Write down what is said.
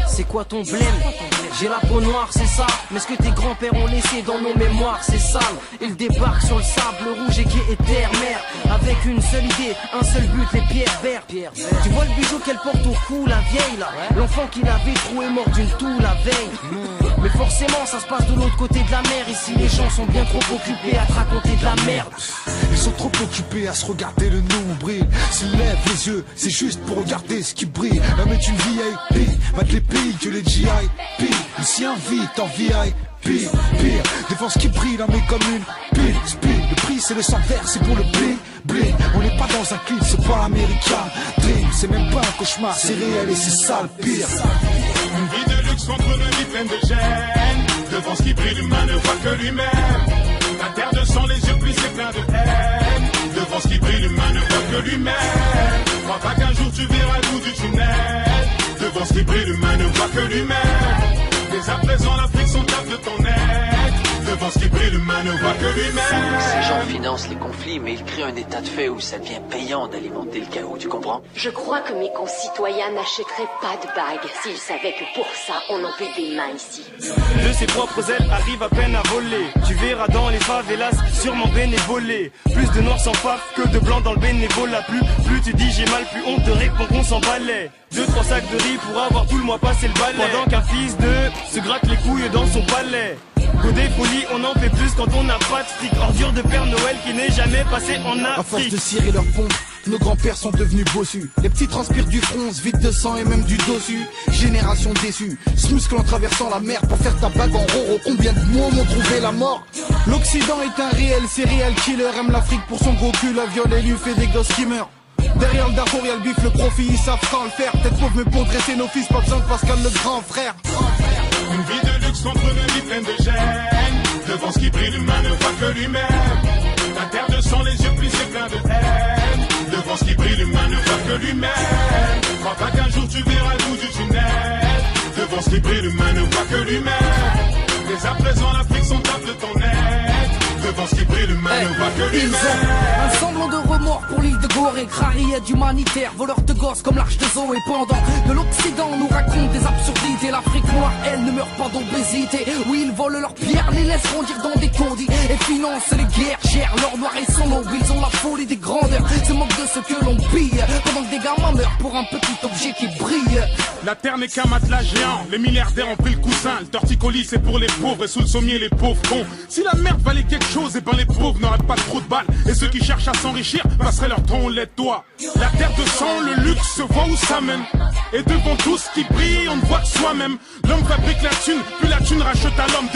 C'est quoi ton blême? J'ai la peau noire, c'est ça. Mais ce que tes grands-pères ont laissé dans nos mémoires, c'est sale. Il débarque sur le sable rouge et qui est terre-mer. Avec une seule idée, un seul but, les pierres vertes. Tu vois le bijou qu'elle porte au cou, la vieille là. L'enfant qui l'avait trou est mort d'une toux la veille. Mais forcément ça se passe de l'autre côté de la mer. Ici les gens sont bien trop occupés à te raconter de la merde. Ils sont trop occupés à se regarder le nombril. S'ils lèvent les yeux, c'est juste pour regarder ce qui brille. L'homme est une VIP, battre les pays que les GIP. Ici invite en VIP, pire. Défense qui brille, l'homme est comme une pile, speed. Le prix c'est le sang vert, c'est pour le bling, bling. On n'est pas dans un clip, c'est pas l'américain dream. C'est même pas un cauchemar, c'est réel et c'est ça le pire. Une vie de luxe contre une vie pleine de gêne. Devant ce qui brille, l'humain ne voit que lui-même. La terre de sang, les yeux plissés pleins de haine. Devant ce qui brille, l'humain ne voit que lui-même. Crois pas qu'un jour tu verras le bout du tunnel. Devant ce qui brille, l'humain ne voit que lui-même. Dès à présent, l'Afrique s'en tape de ton aide. Devant ce qui brille, l'humain ne voit que lui-même. Ces gens financent les conflits, mais ils créent un état de fait où ça devient payant d'alimenter le chaos, tu comprends? Je crois que mes concitoyens n'achèteraient pas de bagues s'ils savaient que pour ça, on en fait des mains ici. De ses propres ailes arrive à peine à voler. Tu verras dans les favelas, sûrement bénévolé. Plus de noirs sans faf que de blancs dans le bénévolat. Plus tu dis j'ai mal, plus on te répond qu'on s'en balait. 2-3 sacs de riz pour avoir tout le mois passé le balai. Pendant qu'un fils de se gratte les couilles dans son palais. Côté folie, on en fait plus quand on n'a pas de fric. Ordure de Père Noël qui n'est jamais passé en Afrique. À force de cirer leurs pompes, nos grands-pères sont devenus bossus. Les petits transpirent du front, se vident de sang et même du dossu. Génération déçue, se muscle en traversant la mer pour faire ta bague en roro. Combien de mots m'ont trouvé la mort? L'Occident est un réel serial killer. Aime l'Afrique pour son gros cul, la viole et lui fait des gosses qui meurent. Derrière le Darfour y'a le bif, le profit, ils savent quand le faire. Peut-être pauvre mais pour dresser nos fils, pas besoin de Pascal le grand frère. Une vie de luxe contre une vie pleine de gêne. Devant ce qui brille, l'humain ne voit que lui-même. La terre de sang, les yeux plissés pleins de haine. Devant ce qui brille, l'humain ne voit que lui-même. Crois pas qu'un jour tu verras le bout du tunnel. Devant ce qui brille, l'humain ne voit que lui-même. Dès à présent, l'Afrique s'en tape de ton aide. Devant ce qui brille, l'humain ne voit que lui-même. Un semblant de remords pour l'île de Gorée. Crariette humanitaire, voleurs de gosses comme l'arche de Zoé. Pendant de l'Occident nous raconte des absurdités. L'Afrique noire, elle ne meurt pas d'obésité. Oui, ils volent leurs pierres, les laissent grandir dans des condits et financent les guerres, gèrent l'or noir et son aube. Ils ont la folie des grandeurs, se moquent de ce que l'on pille. Pendant que des gamins meurent pour un petit objet qui brille. La terre n'est qu'un matelas géant, les milliardaires ont pris le coussin. Le torticolis c'est pour les pauvres et sous le sommier les pauvres cons. Si la merde valait quelque chose, et ben les pauvres n'auraient pas trop de balles. Et ceux qui cherchent à s'enrichir passeraient leur temps au lait de doigt. La terre de sang, le luxe se voit où ça mène. Et devant tout ce qui brille, on ne voit que soi-même. L'homme fabrique la thune, puis la thune rachète à l'homme.